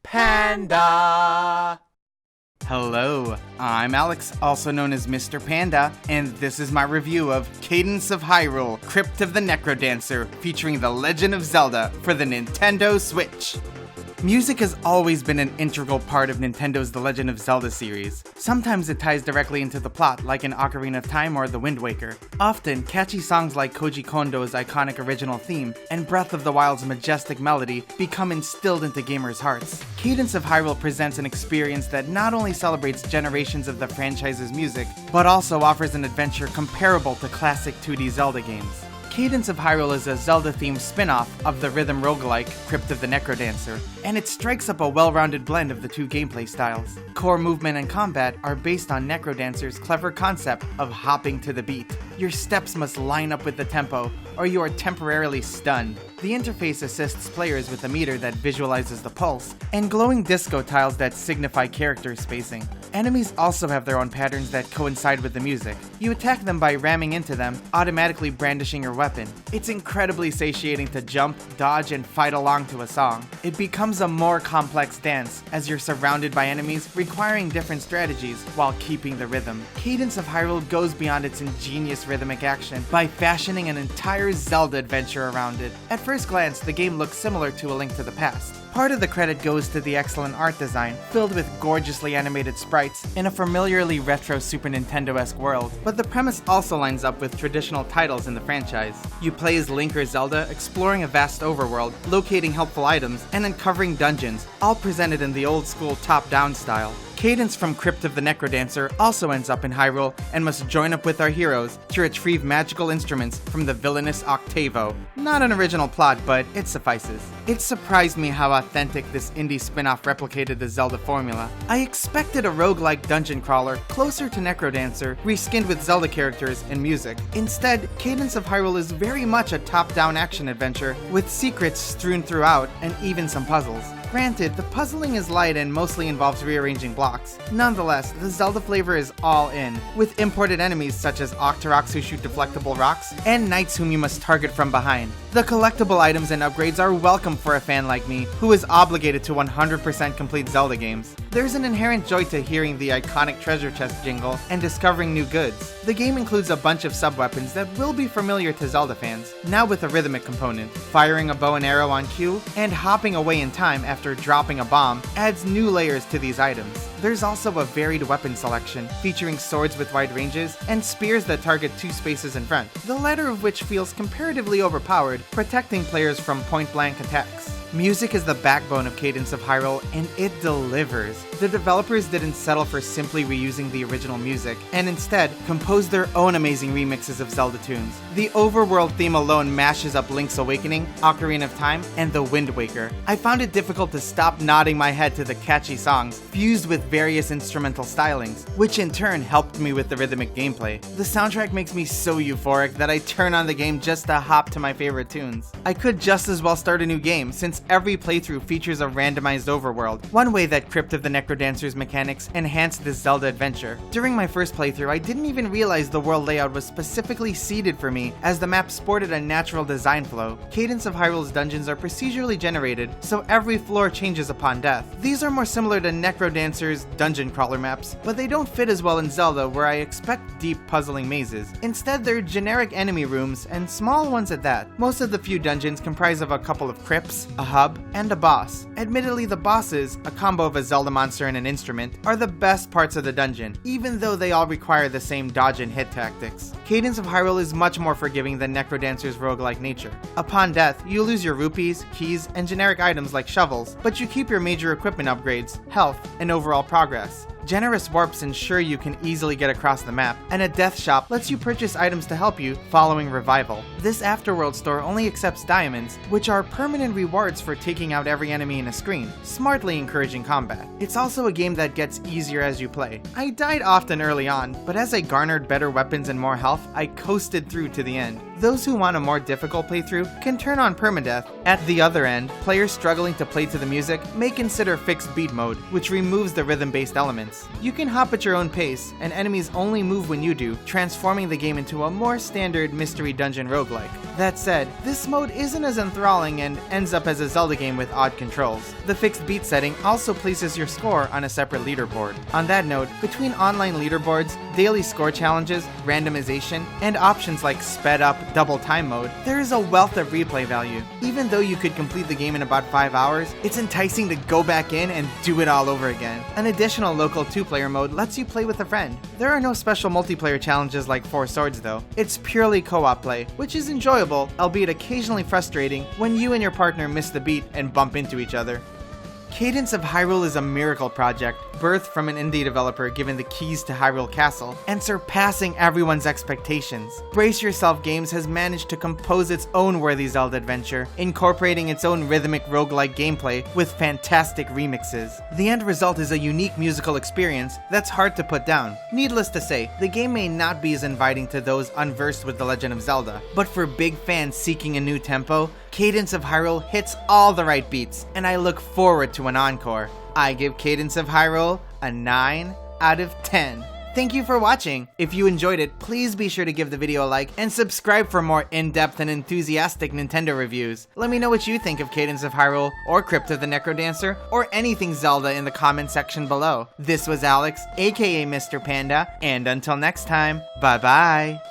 Panda! Hello, I'm Alex, also known as Mr. Panda, and this is my review of Cadence of Hyrule, Crypt of the NecroDancer, featuring the Legend of Zelda for the Nintendo Switch. Music has always been an integral part of Nintendo's The Legend of Zelda series. Sometimes it ties directly into the plot, like in Ocarina of Time or The Wind Waker. Often, catchy songs like Koji Kondo's iconic original theme and Breath of the Wild's majestic melody become instilled into gamers' hearts. Cadence of Hyrule presents an experience that not only celebrates generations of the franchise's music, but also offers an adventure comparable to classic 2D Zelda games. Cadence of Hyrule is a Zelda-themed spin-off of the rhythm roguelike Crypt of the NecroDancer, and it strikes up a well-rounded blend of the two gameplay styles. Core movement and combat are based on NecroDancer's clever concept of hopping to the beat. Your steps must line up with the tempo, or you are temporarily stunned. The interface assists players with a meter that visualizes the pulse, and glowing disco tiles that signify character spacing. Enemies also have their own patterns that coincide with the music. You attack them by ramming into them, automatically brandishing your weapon. It's incredibly satiating to jump, dodge, and fight along to a song. It becomes a more complex dance, as you're surrounded by enemies requiring different strategies while keeping the rhythm. Cadence of Hyrule goes beyond its ingenious rhythmic action by fashioning an entire Zelda adventure around it. At first glance, the game looks similar to A Link to the Past. Part of the credit goes to the excellent art design, filled with gorgeously animated sprites in a familiarly retro Super Nintendo-esque world, but the premise also lines up with traditional titles in the franchise. You play as Link or Zelda, exploring a vast overworld, locating helpful items, and uncovering dungeons, all presented in the old-school top-down style. Cadence from Crypt of the NecroDancer also ends up in Hyrule and must join up with our heroes to retrieve magical instruments from the villainous Octavo. Not an original plot, but it suffices. It surprised me how authentic this indie spin-off replicated the Zelda formula. I expected a roguelike dungeon crawler closer to NecroDancer, reskinned with Zelda characters and music. Instead, Cadence of Hyrule is very much a top-down action adventure with secrets strewn throughout and even some puzzles. Granted, the puzzling is light and mostly involves rearranging blocks. Nonetheless, the Zelda flavor is all in, with imported enemies such as Octoroks who shoot deflectable rocks, and knights whom you must target from behind. The collectible items and upgrades are welcome for a fan like me, who is obligated to 100% complete Zelda games. There's an inherent joy to hearing the iconic treasure chest jingle and discovering new goods. The game includes a bunch of sub-weapons that will be familiar to Zelda fans, now with a rhythmic component. Firing a bow and arrow on cue, and hopping away in time after dropping a bomb adds new layers to these items. There's also a varied weapon selection, featuring swords with wide ranges and spears that target two spaces in front, the latter of which feels comparatively overpowered, protecting players from point-blank attacks. Music is the backbone of Cadence of Hyrule, and it delivers. The developers didn't settle for simply reusing the original music, and instead composed their own amazing remixes of Zelda tunes. The overworld theme alone mashes up Link's Awakening, Ocarina of Time, and The Wind Waker. I found it difficult to stop nodding my head to the catchy songs, fused with various instrumental stylings, which in turn helped me with the rhythmic gameplay. The soundtrack makes me so euphoric that I turn on the game just to hop to my favorite tunes. I could just as well start a new game, since every playthrough features a randomized overworld, one way that Crypt of the NecroDancer's mechanics enhanced this Zelda adventure. During my first playthrough, I didn't even realize the world layout was specifically seeded for me, as the map sported a natural design flow. Cadence of Hyrule's dungeons are procedurally generated, so every floor changes upon death. These are more similar to NecroDancer's dungeon crawler maps, but they don't fit as well in Zelda, where I expect deep puzzling mazes. Instead, they're generic enemy rooms, and small ones at that. Most of the few dungeons comprise of a couple of crypts, a hub, and a boss. Admittedly, the bosses, a combo of a Zelda monster and an instrument, are the best parts of the dungeon, even though they all require the same dodge and hit tactics. Cadence of Hyrule is much more forgiving than NecroDancer's roguelike nature. Upon death, you lose your rupees, keys, and generic items like shovels, but you keep your major equipment upgrades, health, and overall progress. Generous warps ensure you can easily get across the map, and a death shop lets you purchase items to help you following revival. This afterworld store only accepts diamonds, which are permanent rewards for taking out every enemy in a screen, smartly encouraging combat. It's also a game that gets easier as you play. I died often early on, but as I garnered better weapons and more health, I coasted through to the end. Those who want a more difficult playthrough can turn on permadeath. At the other end, players struggling to play to the music may consider fixed beat mode, which removes the rhythm-based elements. You can hop at your own pace, and enemies only move when you do, transforming the game into a more standard mystery dungeon roguelike. That said, this mode isn't as enthralling and ends up as a Zelda game with odd controls. The fixed beat setting also places your score on a separate leaderboard. On that note, between online leaderboards, daily score challenges, randomization, and options like sped up double time mode, there is a wealth of replay value. Even though you could complete the game in about 5 hours, it's enticing to go back in and do it all over again. An additional local 2-player mode lets you play with a friend. There are no special multiplayer challenges like Four Swords though. It's purely co-op play, which is enjoyable, albeit occasionally frustrating when you and your partner miss the beat and bump into each other. Cadence of Hyrule is a miracle project, birthed from an indie developer given the keys to Hyrule Castle, and surpassing everyone's expectations. Brace Yourself Games has managed to compose its own worthy Zelda adventure, incorporating its own rhythmic roguelike gameplay with fantastic remixes. The end result is a unique musical experience that's hard to put down. Needless to say, the game may not be as inviting to those unversed with The Legend of Zelda, but for big fans seeking a new tempo, Cadence of Hyrule hits all the right beats, and I look forward to an encore. I give Cadence of Hyrule a 9 out of 10. Thank you for watching. If you enjoyed it, please be sure to give the video a like and subscribe for more in-depth and enthusiastic Nintendo reviews. Let me know what you think of Cadence of Hyrule, or Crypt of the NecroDancer, or anything Zelda in the comment section below. This was Alex, aka Mr. Panda, and until next time, bye bye.